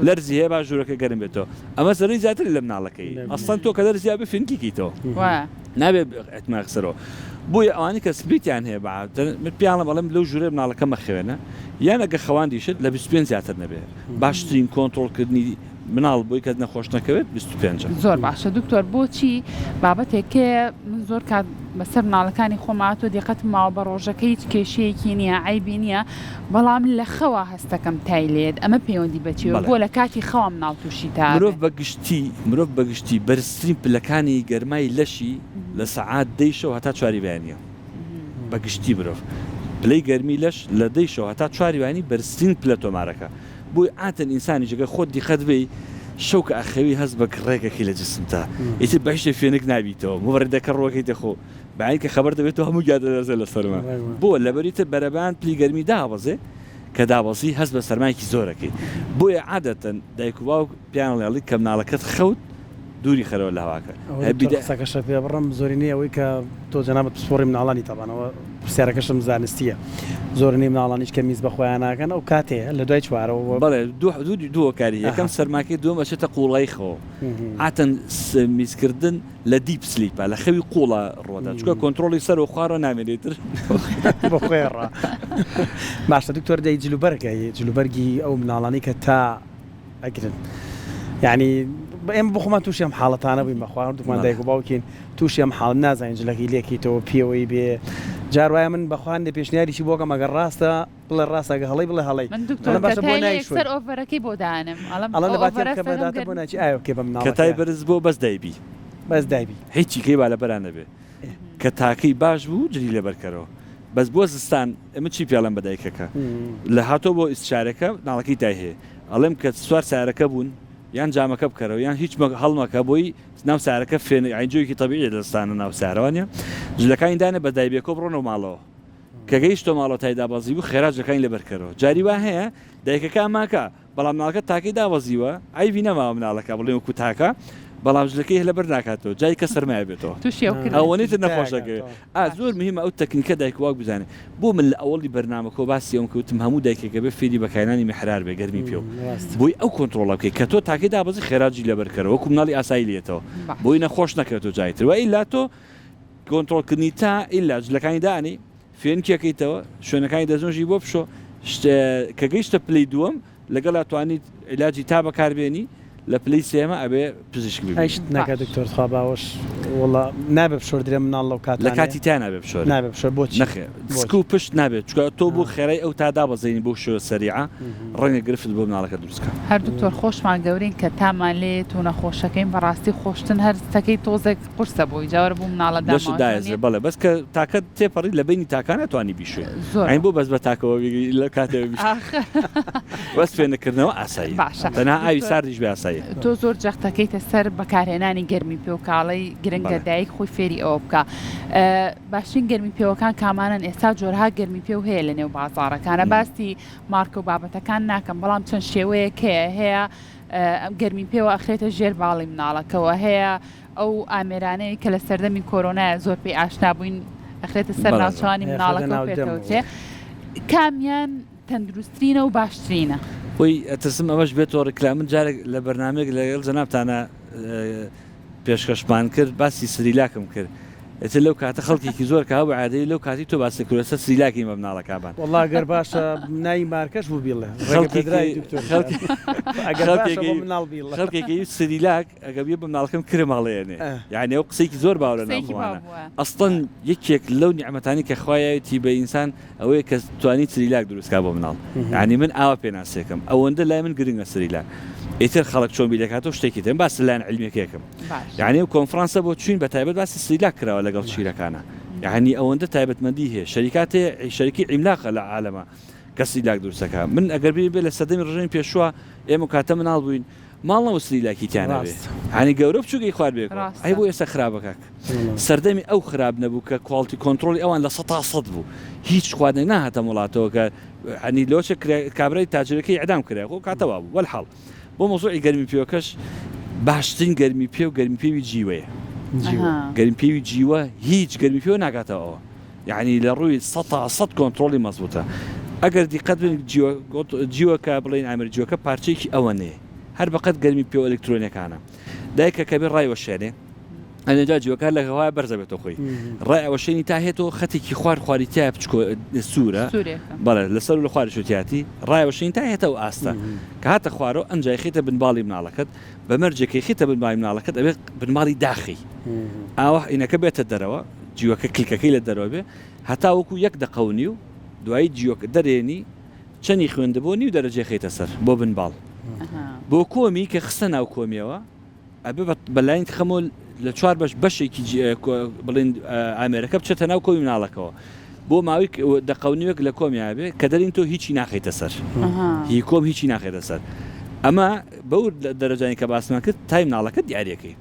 Speaker 2: لەرزی هەیە با ژوورەکە گەرم بێتەوە ئەمە سەرەی زیاتر لە مناڵەکەی ئەسڵەن تۆ کە لەرزیا بێ فێنکیکیتەوە نابێت ئەتما خسەرەوە بۆیە ئەوانی کە سپلیتیان هەیە پیاڵە بەڵێم لەو ژوورێ مناڵەکە مەخوێنە یان ئەگە خەوان دیشت لە 25 زیاتر نەبێ باشترین کۆنتترۆلکردنی مناڵ بووی کە نەخۆش نەکەوێت 25
Speaker 1: زۆر باشە دکتۆر بۆچی بابەتێکێ من زۆر کات بەسەر مناڵەکانی خۆماتۆ دیقەت ماوە بە ڕۆژەکە هیچ کێشەیەکی نییە عیبی نییە بەڵام لە خەوە هەستەکەم تای لێت ئەمە پەیوەندی بەچێوە بۆ لە کاتی خەوە مناڵ تووشی تا
Speaker 2: مرۆڤ بەگشتی بەرزترین پلەکانی گەرمای لەشی لە سەعات دەیشەوە هەتا چواریوانیە بەگشتی مرۆڤ پلەی گەرمی لەش لە دەیشەوە هەتا چواریوانی بەرزترین پلە تۆمارەکە بۆی ئاتەن ئینسانی جگە خۆت دیقەت بێ شەو کە ئەخەوی هەست بە ڕێگەکی لە جسمتا ئیتر بەشتە فێنک نابیتەوە مڕێدەکە ڕۆکەی دەخۆ بەعین کە خەبەر دەبێتەوە هەموو گیادە دەرزە لە سەرما بۆ لەبەریتر بەرەبان پلی گەرمی دابەزێ کە دابەزی هەست بە سەرمایکی زۆرەکەی بۆیە عادەتەن دایک و باوک پیانڵێڵی کە مناڵەکەت خەوت دووری خەرەوە لە هەواکە
Speaker 3: قسەکەشە پێ بڕم زۆرینەی ئەوەی کە تۆ جەنابەت پسپۆڕی مناڵانی تەبانەوە پرسیارەکەشم زانستیە زۆرنەی مناڵانیش کە میز بەخۆیان ناکەن ئەو کاتەیە لە دوای چوارەوە
Speaker 2: بەڵێ دووە کاری یەکەم سەرماکەی دووەم ئەچێتە قوڵای خەوە ئاتەن میزکردن لە دیپ سلیپە لە خەوی قوڵە ڕۆدا چکە کۆنتترۆلی سەر و خوارە نامێنێتتر
Speaker 3: بە خۆێڕ باشە دکتۆر دەی جلوبەرگی جلوبەرگی ئەو مناڵانی کە تا ئەگرن یعنی ئێمە بخۆمان تووشی ئەم حاڵەتانە بووین بەخوارد دومان دایک و باوکین تووشی ئەم حاڵ نازانین جلەکەی لێکیتەوە پێوەی بێ جاروایە من بەخوان لە پێشنیاریشی بۆکەم ئەگەر ڕاستە بڵێ ڕاستەگە هەڵی بڵێ هەڵی
Speaker 1: سەر ئۆڤەرەکەی بۆ دانم
Speaker 3: ئەڵە لە باتێکە بەداتە بۆ ناچی ئایا کێ بە مناڵ
Speaker 2: کە تای بەرز بۆ بەس دایبی
Speaker 3: بەس دایبی
Speaker 2: هیچی کەی با لە بەرانە بێ کە تاکەی باش بوو جلی لەبەرکەرەوە بەس بۆ زستان ئەمە چی پیاڵم بەدایکەکە لە هاتۆ بۆ ئیسچارەکە ناڵەکەی تای هەیە ئەڵێم کە سوار سارەکە بوون یان جامەکە بکەرەوە یان هیچ هەڵمەکە بۆی ناو سارەکە فێن ئاینجۆیەکی تەبیعی دەستانە ناو سارەوانە جلەکانی دانە بە دایبێکۆ بڕۆنەوە ماڵەوە کە گەیشتۆ ماڵەوە تای دابەزی بوو خێراجەکانی لەبەرکەرەوە جاری وا هەیە دایکەکە ماکە بەڵام مناڵەکە تاکەی دابەزیوە ئایوی نەماوە مناڵەکە بڵێ وەکو تاکە بەڵام ژلەکەی لەبەر ناکاتەوە جای کە سەرمایە بێتەوە ئەوەنیتر نەخۆشەکە زۆر مهمە ئەو تەکنیکە دایک واک بزانێت بۆ من لە ئەوڵی بەرنامەکە باسی ئەوم کەوتم هەموو دایکێکە بێ فێری بەکایانی میحرار بێ گەرمی پێ و بۆی ئەو کۆنتترۆڵە بکەیت کە تۆ تاکەی دابەزی خێراجی لەبەرکەرەوە وەکو مناڵی ئاسایی لێتەوە بۆی نەخۆش نەکرێتەوە جایتر وە ئیلا تۆ کۆنتترۆلکردنی تا ئیلا جلەکانی دانی فێنکێکیتەوە شوێنەکانی دەزۆژی بۆ بشۆ کە گەیشتە پلەی دووەم لەگەڵ توانیت علاجی تا بەکاربێنی لە پلی سێمە ئەبێ پزیشک
Speaker 3: هیچ ناکە دکتۆر خوا باوەش وڵا نابێ بشۆردرێ مناڵ لەو کات
Speaker 2: لە کاتی تا نابێ بشۆر
Speaker 3: نابێ بشۆر بۆچی
Speaker 2: نەخێ سک و پشت نابێت چکە تۆ بۆ خێرای ئەو تا دابەزێنی بۆ شۆ سەریعە ڕەنگە گرفت بۆ مناڵەکە دروستکە
Speaker 1: هەر دکتۆر خۆشمان گەورین کە تامان لێت و نەخۆشەکەین بەڕاستی خۆشتن هەر تەکەی تۆزێک قورسە بۆی جاوە بوو مناڵە
Speaker 2: داێ بەڵێ بەس کە تاکە تێپەڕی لە بینی تاکانە توانی بیشوێ ئەین بۆ بەس بە تاکەوە لە کاتێ بەس فێنەکردنەوە ئاسایی تەنها ئاوی ساردیش بە ئاسایی
Speaker 1: تۆ زۆر جەختەکەیتە سەر بەکارهێنانی گەرمی پێ و کاڵی گرنگە دایک خۆی فێری ئەوە بکە باشترین گەرمی پێوەکان کامانن ئێستا جۆرها گەرمی پێ و هەیە لە نێو بازاڕەکانە باستی مارکە و بابەتەکان ناکەم بەڵام چەند شێوەیەک هەیە گەرمی پێوە ئەخرێتە ژێر باڵی مناڵەکەەوە هەیە ئەو ئامێرانەیە کە لە سەردەمی کۆرۆنایە زۆر پێی ئاشنابووین ئەخرێتە سەر ناوچوانی مناڵەکە پێکەوتێ کامیان تەندروسترینە و باشترینە
Speaker 2: بۆی ئەتەسم ئەمەش بێتەوە ڕکلا من جارێک لە بەرنامێک لەگەڵ جەنابتانە پێشکەشمان کرد باسی سریلاکم کرد ئەتر لەو کاتە خەڵکێکی زۆر کا بە عادەی لەو کاتی تۆ باسی کورەسە سریلاکی مە مناڵەکەبان
Speaker 3: وڵا گەر باشە ناوی مارکەش بوو بیڵێ
Speaker 2: خەڵکێکی سریلاک ئەگە بێ بە مناڵەکەم کرە ماڵێنێ یعنی ئەو قسەیەکی زۆر باوەڕە ناوانە ئەستەن یەکێک لەو نیعمەتانی کە خوایەتی بە ئینسان ئەوەیە کە توانی سریلاک دروستکا بۆ مناڵ یعنی من ئاوا پێناسێکم ئەوەندە لای من گرنگە سریلاک ئیتر خەڵک چۆن بیلەکاتەوە شتێکی تێن باس لایەن علمیەکەکەم یعنی و کۆنفرانسە بۆ چوین بە تایبەت باسی سریلاک کراوە لەگەڵ شیرەکانە یعنی ئەوەندە تایبەتمەندی هەیە شەریکاتێ شەریکی عیملاقە لە عالەمە کە سریلاک دروستەکە من ئەگەر بێ لە سەدەمی ڕژەمی پێشوە ئێمە کاتە مناڵ بووین ماڵەوە سریلاکی تیانەوێ هەنی گەورە بچووکەی خوارد بێ ئەی بۆ ئێستا خراپەکەک سەردەمی ئەو خراپ نەبوو کە کوالتی کۆنتترۆلی ئەوان لە 100 بوو هیچ خواردنێک ناهاتە وڵاتەوە کە هەنی لۆچە کابرای تاجرەکەی ئەدام کرا خۆ کاتەوا بوو وەلحاڵ بۆ مۆزوعی گەرمی پێوەکەش باشترین گەرمی پێ و گەرمی پێوی جیوەیە گەرمی پێوی جیوە هیچ گەرمی پێوە ناگاتەوە یعنی لە ڕووی 100 کۆنتترۆلی مەزبوطە ئەگەر دیقەت جیوەکە بڵێن ئامرجیوەکە پارچەیەکی ئەوەنێ هەر بەقەت گەرمی پێ و ئەلکترۆنیەکانە دایکە کە بێ ڕایوە شێنێ ئەنە جا جیوەکە لە هەوای بەرزە بێتەوە خۆی ڕای ئەوەشێنی تا هێتەوە خەتێکی خواریتیا بچکۆ سوورە بەڵێ لەسەر لە خواری شوتیاتی ڕایەوەشین تا هێتەوە ئاستە کە هاتە خوارەوە ئەنجای خێتە بنباڵی مناڵەکەت بە مەرجێکی خێتە بنباڵی مناڵەکەت ئەبێ بنباڵی داخی ئاوە ئینەکە بێتە دەرەوە جیوەکە کلکەکەی لە دەرەوە بێ هەتا وەکو یەک دەقەونی و دوایی جیوەکە دەرێنی چەنی خوێندەبوونی و دەرەجێ خێتە سەر بۆ بنباڵ بۆ کۆمی کە خستە ناو کۆمیەوە ئەبێ بەلایەن خەمۆ لە چوار بەشێکی بڵێن ئامێرەکە بچێتە ناو کۆمی مناڵەکەەوە بۆ ماوەی دەقەونیوەک لە کۆمییا بێ کە دەرین تۆ هیچی ناخێتە سەر هی کۆم هیچی ناخێتە سەر ئەمە بەو دەرەجانی کە باسمان کرد تای مناڵەکە دیارەکەی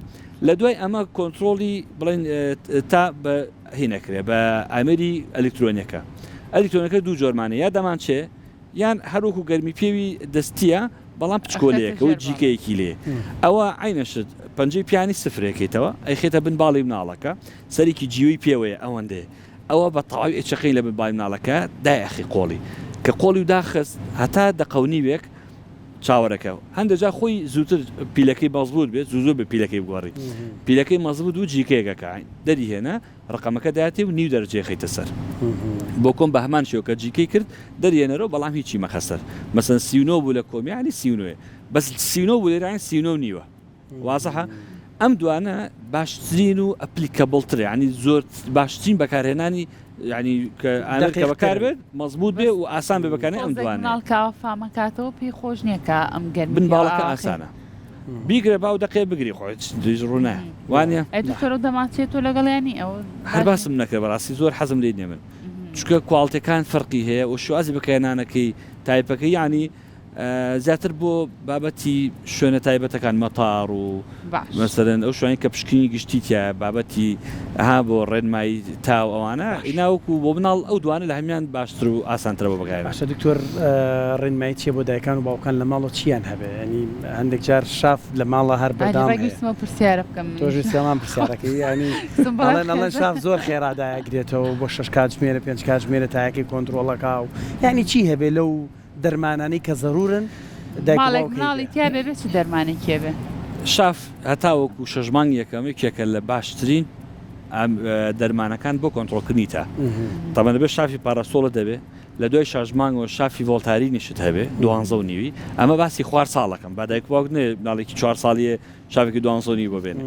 Speaker 2: لە دوای ئەمە کۆنتترۆلی بڵێن تا بە هینەکرێ بە ئامێری ئەلکترۆنیەکە ئەلکترۆنەکە دوو جۆرمانە یا دەمان چێ یان هەروکو گەرمی پێوی دەستیە بەڵام پچکۆلەیەکە و جیکەیەکی لێ ئەوە عینەشت پەنجەی پیانی سفرێکیتەوە ئەی خێتە بنباڵی مناڵەکە سەرێکی جیوی پێوەیە ئەوەندێ ئەوە بە تەواوی ئێچەقەی لە بنباڵی مناڵەکە دایەخی قۆڵی کە قۆڵی و داخست هەتا دەقەونی وێک چاوەڕەکە هەندێجا خۆی زووتر پیلەکەی مەزبوط بێت زوو بە پیلەکەی بگۆڕی پیلەکەی مەزبوط و جیکەیەکەکە دەری هێنا ڕقەمەکە داتی و نیو دەرجێ خەیتە سەر بۆ کۆم بە هەمان شێوکە جیکەی کرد دەریێنەرەوە بەڵام هیچی مەخەسەر مەسەن سیونۆ بوو لە کۆمیانی سیونۆێ بەس سیونۆ بوو لێران سیونۆ نیوە وازەحە ئەم دوانە باشترین و ئەپلیکەبڵتر ینی زۆر باشترین بەکارهێنانی ینی کە بەکار بێت مەزبوط بێ و ئاسان بێ بەکارێن ئەم دوانە
Speaker 1: فامەکاتەوە پێی خۆش نییەکە ئەم گەرمی
Speaker 2: بنباڵەکە ئاسانە بیگرە باو دقێ بگری خۆی ڕوونە وانە
Speaker 1: ئەتۆ دەماچێت تۆ لەگەڵیانی ئەو
Speaker 2: هەر باسم نەکرد بەڕاستی زۆر حەزم لێ نیە من چکە کوواڵتەکان فەرقی هەیە و شوازی بەکەێنانەکەی تایپەکەی ینی زیاتر بۆ بابەتی شوێنە تایبەتەکان مەتاڕ و مەسەرەن ئەو شوێنی کە پشکنی گشتیتە بابەتی ئەها بۆ ڕێنمایی تاو ئەوانە ئیناوەکو بۆ مناڵ ئەو دوانە لە هەمیان باشتر و ئاسانترەوە بەگایە
Speaker 3: باشە دکتۆر ڕێنمایی چیە بۆ دایکان و باوکان لە ماڵەوە چیان هەبێ ینی هەندێک جار شاف لە ماڵە هەر بەدام
Speaker 1: پرسیارە بکەم
Speaker 3: تۆژی سێمان پرسیارەکەی ینی ئەڵێن شاف زۆر خێرادایەگرێتەوە بۆ 6 کاتژمێرە 5 کاتژمێرە تایەکی کۆنتترۆڵەکە و یعنی چی هەبێ لەو دەرمانانی کە زەرورن
Speaker 1: ماڵێک تیا بێ چ دەرمانی کێبێ
Speaker 2: شاف هەتاوەکو شەژمان یەکەم یەکێکە لە باشترین دەرمانەکان بۆ کۆنتترۆلکردنیتە تامان دەبێت شافی پاراسۆڵە دەبێت لە دوای شاژمانەوە شافی ڤۆڵتاری نیشت هەبێ 12 ئەمە باسی خوار ساڵەکەم بادایک باوکنێ ناڵێکی 4 ساڵیە شافێکی 12 بۆ بێنێ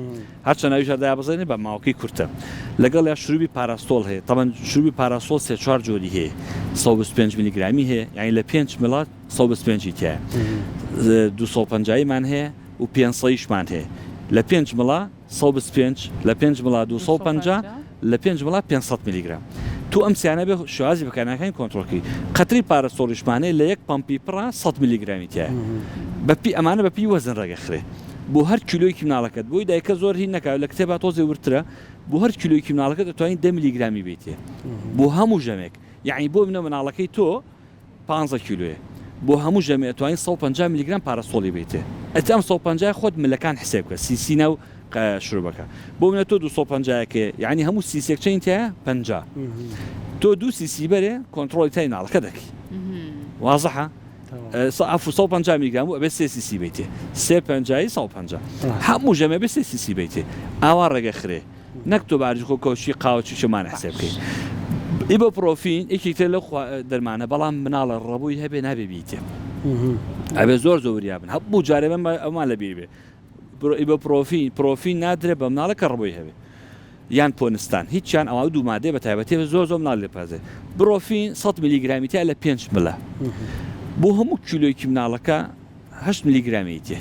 Speaker 2: هەرچە ناویژدا بزانێ بە ماوەکەی کورتە لەگەڵ یا شروبی پاراسۆڵ هەیە تامان شروبی پاراسۆڵ 3-4 جۆری هەیە 125 میلیگرامی هەیە یعنی لە 5 مڵات 125 تایە 250مان هەیە و 500مان هەیە لە 5 مڵا 125 لە 5 مڵا 250 لە 5 مڵا 500 میلیگرام تو ئەم سیانە بێ شوازی بەکارنەکانی کۆنتترۆلکەی قەتری پارەسۆڵیشمانەیە لە 1 پمپی پڕ 100 میلیگرامی تایە بەپی ئەمانە بەپی وەزن ڕێگەخرێ بۆ هەر کیلۆیکی مناڵەکەت بۆی دایکە زۆر هی نەکاو لە کتێبا تۆزێ ورترە بۆ هەر کیلۆیکی مناڵەکەت دەتوانین 10 میلیگرامی بێتێ بۆ هەموو ژەمێک یعنی بۆ منە مناڵەکەی تۆ 15 کیلۆیە بۆ هەموو ژەمێ توانین 150 میلیگرام پارەسۆڵی بێتێ ئەت ئەم 150 خۆت ملەکان حسێب بکە سیسینە و شروبەکە بۆ منە تۆ 250کە یعنی هەموو سیسێک چین تایە 50 تۆ 2 سیسی بەرێ کۆنتترۆلی تای ناڵەکە دەکەی وازەحە 150 میلیگرام و ئەبێ 3 سیسی بیتێ 350 150 هەموو ژەمێ بێ 3 سیسی بیتێ ئاوا ڕێگەخرێ نەک تۆ بارجخۆ کەوشی قاوەچی شەمانە حسێب بکەیت ئیبۆپرۆفین یەکێکتر لە دەرمانە بەڵام مناڵە ڕەبووی هەبێ نابێ بیتێ ئەبێ زۆر زۆریا بن هەموو جارێ ئەمان لە بیر بێ پرۆفین نادرێ بە مناڵەکە ڕبووی هەبێ یان پۆنستان هیچیان ئەوە دوو مادێ بە تایبەتی زۆر مناڵ لێپازێ برۆفین 100 میلیگرامی تیا لە 5 ملە بۆ هەموو کیلۆیکی مناڵەکە 8 میلیگرامیتێ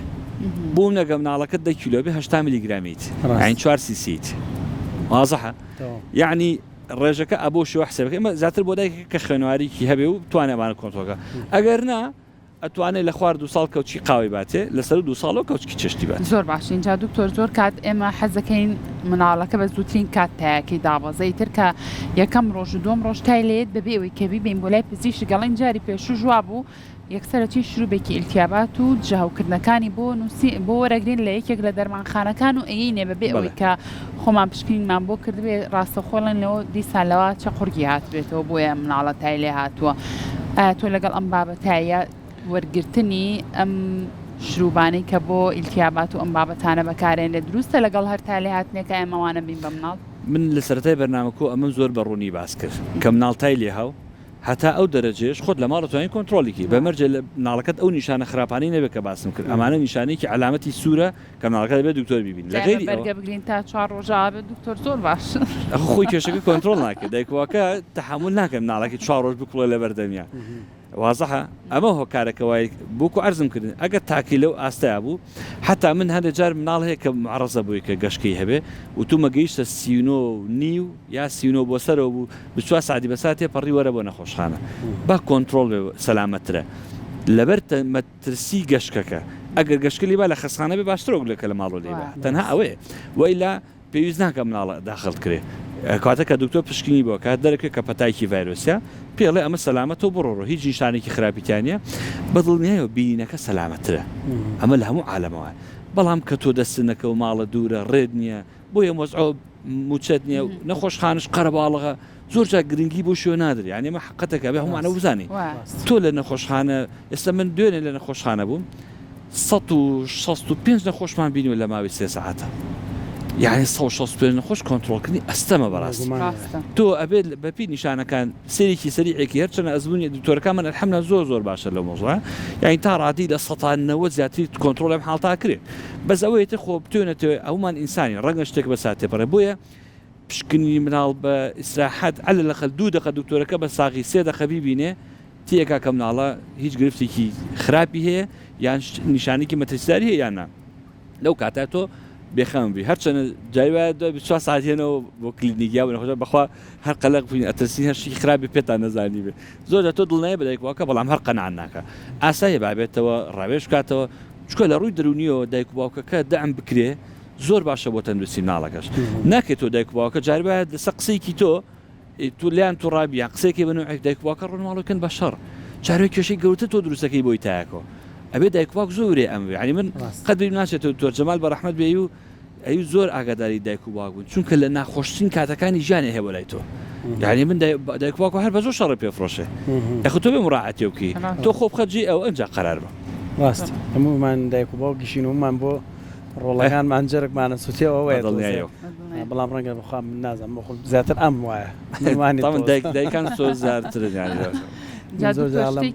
Speaker 2: بۆ نەگە مناڵەکە 10 کیلۆ بێ 8 میلیگرامیت یان 4 سیسیت وازەحە یعنی ڕێژەکە ئەبۆ شێوە حسێبەکە ئەمە زیاتر بۆ دایکە کە خوێنەواریکی هەبێ و توانێمانە کۆنتترۆلەکە ئەگەر نا ئەتوانێت لە خوار 2 ساڵ کەوچی قاوی باتێ لەسەر 2 ساڵەوە کەوچکی چشتی بات
Speaker 1: زۆر باش اینجا دکتۆر زۆر کات ئێمە حەزەکەین مناڵەکە بە زووترین کات تایەکەی دابەزەی تر کە یەکەم ڕۆژ و دوم ڕۆژ تای لێت بەبێ ئەوەی کەبی بین بۆ لای پزیشک گەڵین جاری پێشوو ژوا بوو یەکسەرەتی شروبێکی ئیلتیابات و جاوکردنەکانی بۆ وەرەگرین لە یەکێک لە دەرمانخانەکان و ئەیینێ بەبێ ئەوەی کە خۆمان پشکنینمان بۆ کردبێ ڕاستەخۆڵن لەوە دیسان لەوە چە قورگی هاتبێتەوە بۆیە مناڵە تای لێ هاتووە تۆ لەگەڵ ئەم بابەتایە وەرگرتنی ئەم شروبانی کە بۆ ئیلتیابات و ئەم بابەتانە بەکارێن لێ دروستە لەگەڵ هەر تالی هاتنێکە ئێمەوانە بین بە مناڵ
Speaker 2: من لە سەرەتای بەرنامەکۆ ئەمەم زۆر بەڕوونی باس کرد کە مناڵتای لێ هاو هەتا ئەو دەرەجێش خۆت لە ماڵەتوانین کۆنتترۆلێکی بەمەرجە لە مناڵەکەت ئەو نیشانە خراپانی نەبێت کە باسم کرد ئەمانە نیشانێکی علامەتی سوورە کە مناڵەکە دەبێت دکتۆر ببین لە غێری
Speaker 1: بەرگە بگرین تا 4 ڕۆژە بێت دکتۆر زۆر باش
Speaker 2: خۆی کێشەکە کۆنتترۆل ناکرد دایکواکە تحمل ناکەم مناڵێکی 4 ڕۆژ بکڵێ لە بەردەمیا وازەحە ئەمە هۆکارەکەوای بۆکو ئەرزم کردن ئەگەر تاکی لەو ئاستەیە بوو حتا من هەندێک جار مناڵ هەیە کە معرەزە بووی کە گەشتکەی هەبێ و تو مەگەیشتە 39 یا 39 بۆ سەرەوە بوو بچوە سعدی بەساتێ پەڕی وەرە بۆ نەخۆشخانە با کۆنتترۆل بێ سەلامەترە لەبەر مەترسی گەشتەکە ئەگەر گەشتکەلی با لە خەسخانە بێ باشترۆک لەکە لە ماڵۆ لێبە تەنها ئەوەیە وەیلا پێویست ناکە مناڵە داخل کرێ کاتە کە دکتۆر پشکنی بۆ کات دەرەکە کە پەتایکی ڤایرۆسیا پێڵێ ئەمە سەلامەتەوە بڕۆ هیچ نیشانێکی خراپیتیانە بەدڵنیایەوە بینینەکە سەلامەترە ئەمە لە هەموو عالەمەوە بەڵام کە تۆ دەستنەکە و ماڵە دوورە ڕێد نییە بۆیە مۆزعۆ موچەت نییە و نەخۆشخانش قەرەباڵغە زۆر جا گرنگی بۆ شوێ نادرێ یعنی ئەمە حقەتەکە بێ هەمووانە بزانێ تۆ لە نەخۆشخانە ئێستا من دوێنێ لە نەخۆشخانە بووم 165 نەخۆشمان بینیوە لە ماوەی 3 ساعتە یعنی 165 نەخۆش کۆنتترۆلکردنی ئەستەمە بەڕاست تۆ ئەبێت بەپی نیشانەکان سێریکی سەریعێکی هەرچەنە ئەزبوونی دکتۆرەکان من الحەمدە زۆر باشە لەو مۆزوعە یعنی تا ڕادی لە 190 زیاتری کۆنتترۆل ئەم حاڵتا کرێ بەس ئەوەیەتە خۆ بتوێنێتەوە ئەومان ئینسانی ڕەنگە شتێک بە ساتێ بڕێ بۆیە پشکنی مناڵ بە ئیسراحەت عەلە لەخەل 2 دقە دکتۆرەکە بە ساغی 3 دقە بیبینێ تیەکا کە مناڵە هیچ گرفتێکی خراپی هەیە یان نیشانێکی مەترسیداری هەیە یان نا لەو کاتە تۆ بێخەم بی هەرچەنە جایوە 4 ساعتێنەوە بۆ کلینیکیا و نەخۆشە بەخوا هەر قەلق بووین ئەترسی هەرشی خراپی پێتان نەزانی بێ زۆر لە تۆ دڵنایە بەدایکواکە بەڵام هەر قەنعان ناکە ئاسایە بابێتەوە ڕاوێژ بکاتەوە چکە لە ڕووی دەرونیەوە دایک و باوکەکە دەعم بکرێ زۆر باشە بۆ تەندروستی مناڵەکەش ناکێت تۆ دایک و باوکە جاربە لەسەر قسەیەکی تۆ لیان تو ڕابیان قسێکی بنوعێک دایک و باوکە ڕۆنماڵەکەن بە شەڕ جارێک کێشەی گەورتر تۆ دروستەکەی بۆی تایەکەوە ئەبێ دایک و باوک زۆرێ ئەم ینی من قەدری ناچێتەوە تۆ جەمال بە ڕەحمەت بێ و ئەی زۆر ئاگاداری دایک و باوک بوون چونکە لە ناخۆشترین کاتەکانی ژیانێ هەیە بۆ لای تۆ یعنی من دایک و باوک هەر بە زۆر شەڕی پێفرۆشێ یاخود تۆ بێ مراعەتی وکەی تۆ خۆ بخەرجی ئەو ئەنجا قەرار بە
Speaker 3: ڕاست هەموومان دایک و باوکیشین ومان بۆ ڕۆڵەکانمان جەرگمانە سوتیەوە بەڵام ڕەنگە بخوا من نازانم بۆ خۆم زیاتر ئەم وایە
Speaker 2: دایکان زۆر زیاترن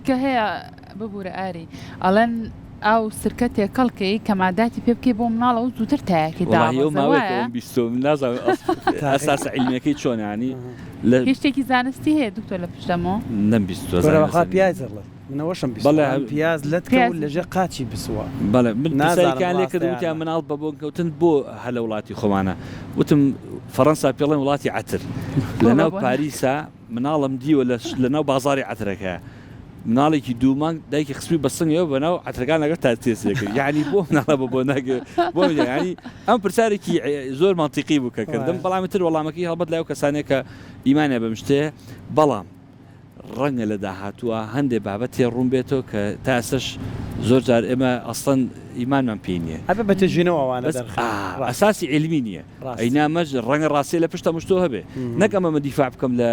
Speaker 1: کە هەیە ببوورە ئاری ئەڵەن ئەو سرکەتێ کەڵکەی کە ماداتی پێ بکەی بۆ مناڵەوە زووتر تایەکی
Speaker 2: نازانم ئەساس عیلمیەکەی چۆنانی
Speaker 1: هیچ شتێکی زانستی هەیە دکتۆر لە پشتەمەوە
Speaker 3: نەمبیستۆ پیازڵێت منەوەشم پیاز لەتکە لەژێ قاچی بسووە
Speaker 2: بەڵێ من لێ کردوتیان مناڵ بە بۆ کەوتن بۆ هەلە وڵاتی خۆمانە وتم فەڕەنسا پێڵێن وڵاتی عەتر لەناو پاریسا مناڵم دیوە لەناو بازاری عەترەکە مناڵێکی دوومان دایکی خسپی بەسنگەوە بەناو عەترەکان لەگەر تاتێسێکرد یعنی بۆ مناڵە بۆ ناگە بۆ ینی ئەم پرسیارێکی زۆر منتیقی بوو کە کردم بەڵامی تر وەڵامەکەی هەڵبەت لایو کەسانێک کە ئیمانە بەم شتەیە بەڵام ڕەنگە لە داهاتووە هەندێک بابەتێ ڕوون بێتەوە کە تا ئێستش زۆر جار ئێمە ئەسڵەن ئیمانمان پێ نییە
Speaker 3: ئەبێ بەتەژینەوەوانە
Speaker 2: ئەساسی علمی نییە ئەینامەش ڕەنگە ڕاستی لە پشتە مشتۆ هەبێ نەک ئەمە دیفاع بکەم لە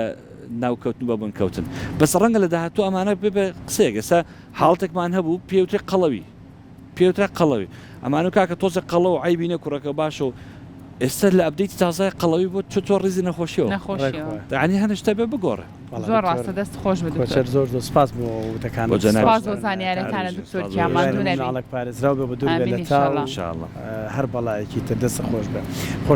Speaker 2: ناوکەوتن بە بنکەوتن بەس ڕەنگە لە داهاتوو ئەمانە بێ قسەیەک ئێستا حاڵتێکمان هەبوو پێوترێ قەڵەوی ئەمانە کاکە تۆزە قەڵە و عیبینە کوڕەکە باشە و ئێستا لە ئەبدەیتی تازای قەڵەوی بۆ چۆ ڕیزی نەخۆشیەوە دەعنی هەنشتا بێ بگۆڕە
Speaker 1: زۆر ڕاستە دەست خۆش
Speaker 3: زۆر سپاس بۆ وتەکان
Speaker 1: زانیارەکانە دکتۆر کیامان
Speaker 3: پارێزراو بێ بە دوور بێ لە تاو هەر بەڵایەکی تر دەستە خۆش بێ